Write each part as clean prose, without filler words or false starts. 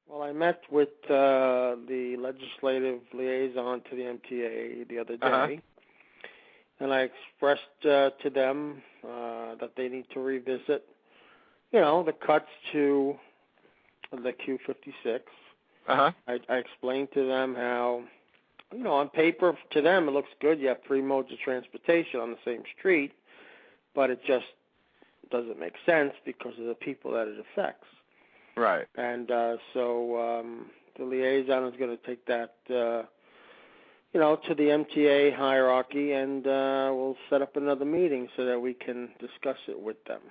Well, I met with the legislative liaison to the MTA the other day, and I expressed to them that they need to revisit, the cuts to the Q56. I explained to them how, on paper, to them it looks good. You have three modes of transportation on the same street, but it just doesn't make sense because of the people that it affects. Right. And so the liaison is going to take that, to the MTA hierarchy, and we'll set up another meeting so that we can discuss it with them.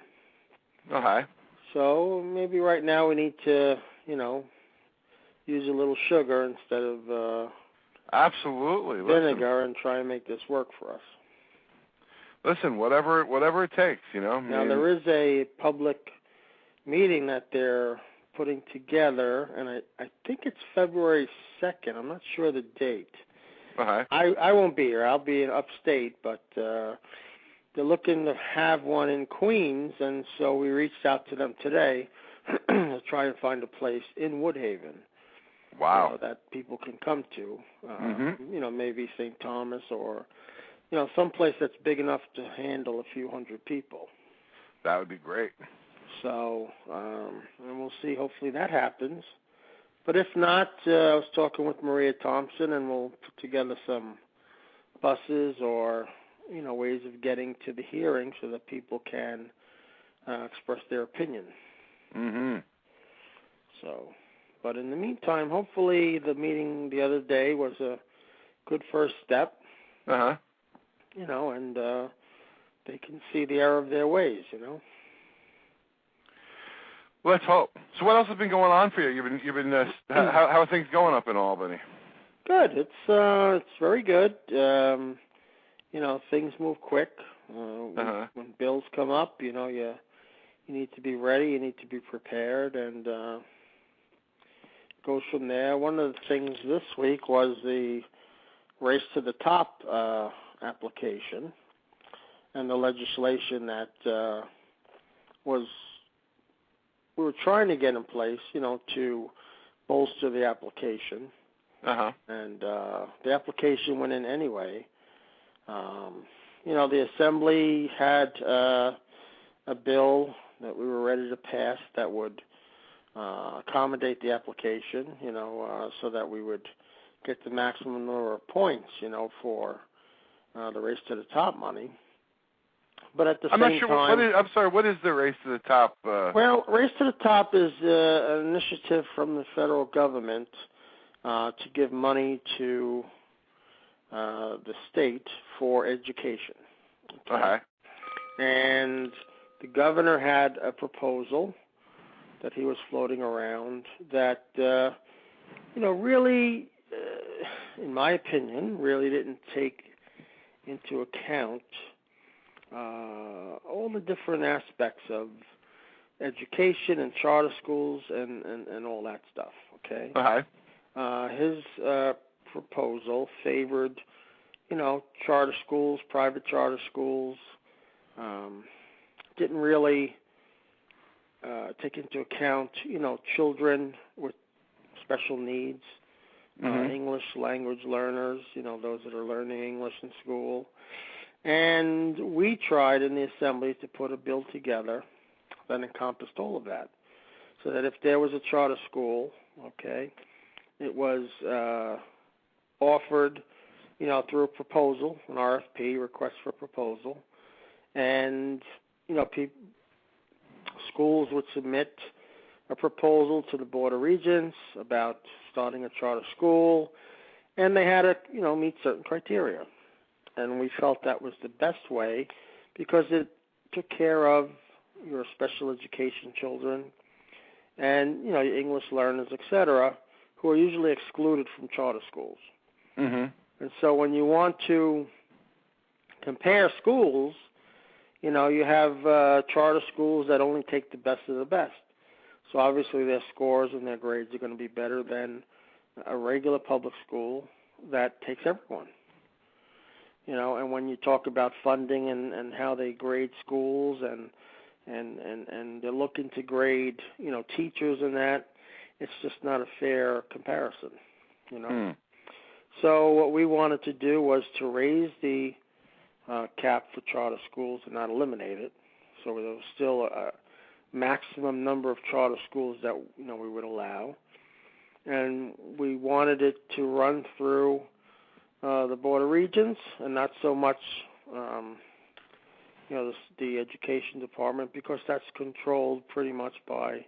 Okay. So maybe right now we need to, use a little sugar instead of absolutely vinegar and try and make this work for us. Listen, whatever it takes, Now, there is a public meeting that they're putting together, and I think it's February 2nd. I'm not sure the date. I won't be here. I'll be in upstate, but they're looking to have one in Queens, and so we reached out to them today to try and find a place in Woodhaven. Wow. That people can come to. Maybe St. Thomas or, someplace that's big enough to handle a few hundred people. That would be great. So, and we'll see. Hopefully that happens. But if not, I was talking with Maria Thompson, and we'll put together some buses or, ways of getting to the hearing so that people can express their opinion. So, but in the meantime, hopefully the meeting the other day was a good first step. And they can see the error of their ways, Let's hope. So what else has been going on for you? You've been how are things going up in Albany? Good. It's very good. Things move quick. When bills come up, you need to be ready. You need to be prepared, and it goes from there. One of the things this week was the Race to the Top application and the legislation that we were trying to get in place, to bolster the application. And the application went in anyway. The Assembly had a bill that we were ready to pass that would accommodate the application, so that we would get the maximum number of points, for the Race to the Top money. But at the same time... I'm sorry, what is the Race to the Top? Well, Race to the Top is an initiative from the federal government to give money to the state for education. Okay. And the governor had a proposal that he was floating around that, really, in my opinion, really didn't take into account all the different aspects of education and charter schools and all that stuff, okay? His proposal favored, charter schools, private charter schools, didn't really take into account, children with special needs, English language learners, those that are learning English in school. And we tried in the Assembly to put a bill together that encompassed all of that, so that if there was a charter school, okay, it was offered, through a proposal, an RFP, request for proposal, and, schools would submit a proposal to the Board of Regents about starting a charter school, and they had to, meet certain criteria. And we felt that was the best way because it took care of your special education children and, your English learners, etc., who are usually excluded from charter schools. And so when you want to compare schools, you have charter schools that only take the best of the best. So obviously their scores and their grades are going to be better than a regular public school that takes everyone. And when you talk about funding and how they grade schools and they're looking to grade, teachers and that, it's just not a fair comparison, you know. So what we wanted to do was to raise the cap for charter schools and not eliminate it. So there was still a maximum number of charter schools that we would allow, and we wanted it to run through the Board of Regents and not so much the Education Department, because that's controlled pretty much by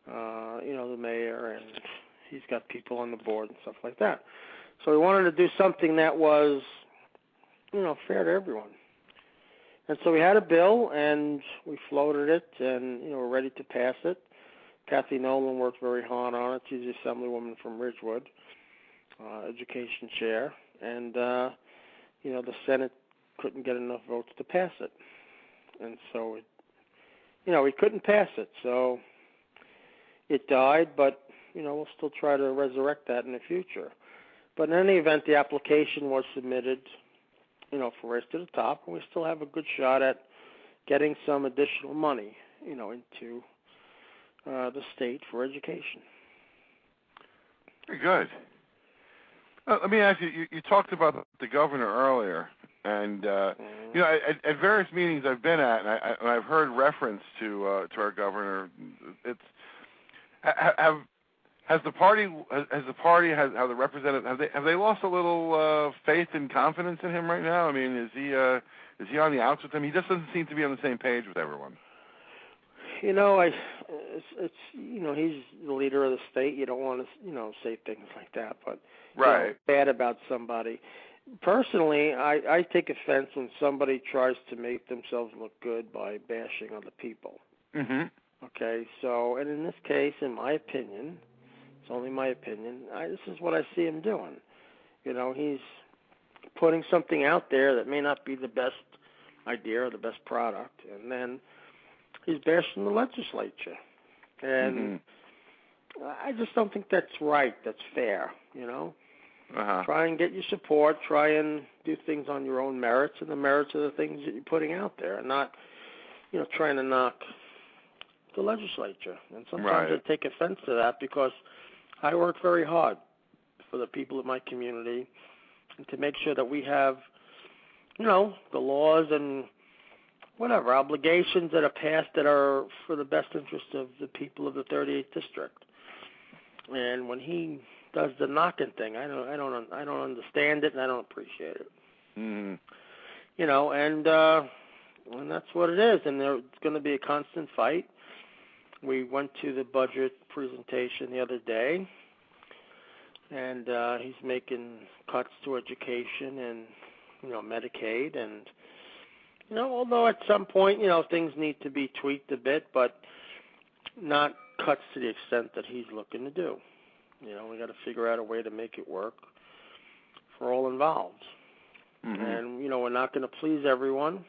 the mayor, and he's got people on the board and stuff like that. So we wanted to do something that was fair to everyone. And so we had a bill, and we floated it, and we're ready to pass it. Kathy Nolan worked very hard on it. She's the Assemblywoman from Ridgewood, education chair, and the Senate couldn't get enough votes to pass it, and so we couldn't pass it. So it died, but we'll still try to resurrect that in the future. But in any event, the application was submitted, for Race to the Top, and we still have a good shot at getting some additional money, into the state for education. Very good. Let me ask you, you talked about the governor earlier, and, at various meetings I've been at, and I've heard reference to our governor. Has the representative, have they lost a little faith and confidence in him right now? I mean, is he on the outs with them? He just doesn't seem to be on the same page with everyone. He's the leader of the state. You don't want to, say things like that, but right. Bad about somebody. Personally, I take offense when somebody tries to make themselves look good by bashing other people. Mm-hmm. Okay, so, and in this case, in my opinion, it's only my opinion, this is what I see him doing. He's putting something out there that may not be the best idea or the best product, and then he's bashing the legislature. And I just don't think that's right, that's fair, Try and get your support, try and do things on your own merits and the merits of the things that you're putting out there, and not, trying to knock the legislature. And sometimes I take offense to that, because I work very hard for the people of my community and to make sure that we have, the laws and whatever obligations that are passed that are for the best interest of the people of the 38th district. And when he does the knocking thing, I don't understand it, and I don't appreciate it. Mm. And that's what it is. And there's going to be a constant fight. We went to the budget presentation the other day, and he's making cuts to education and Medicaid, and although at some point things need to be tweaked a bit, but not cuts to the extent that he's looking to do. We got to figure out a way to make it work for all involved. Mm-hmm. And we're not going to please everyone.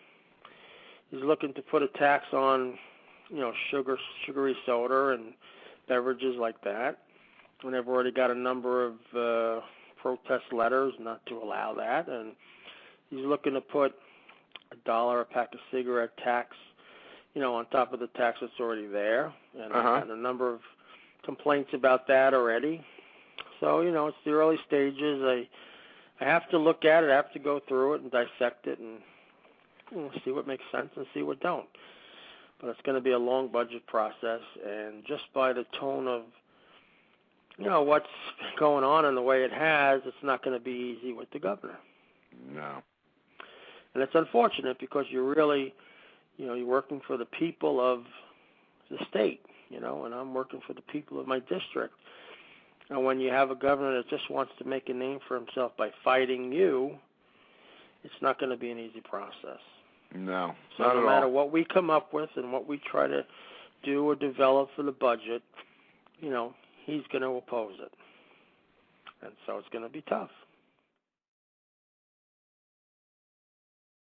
He's looking to put a tax on sugary soda and beverages like that. And they've already got a number of protest letters not to allow that. And he's looking to put $1 a pack of cigarette tax, on top of the tax that's already there. And I've had a number of complaints about that already. So, it's the early stages. I have to look at it. I have to go through it and dissect it and see what makes sense and see what don't. But it's going to be a long budget process, and just by the tone of, what's going on and the way it has, it's not going to be easy with the governor. No. And it's unfortunate, because you're really, you're working for the people of the state, and I'm working for the people of my district. And when you have a governor that just wants to make a name for himself by fighting you, it's not going to be an easy process. No, so not no at matter all. what we come up with and what we try to do or develop for the budget, he's going to oppose it. And so it's going to be tough.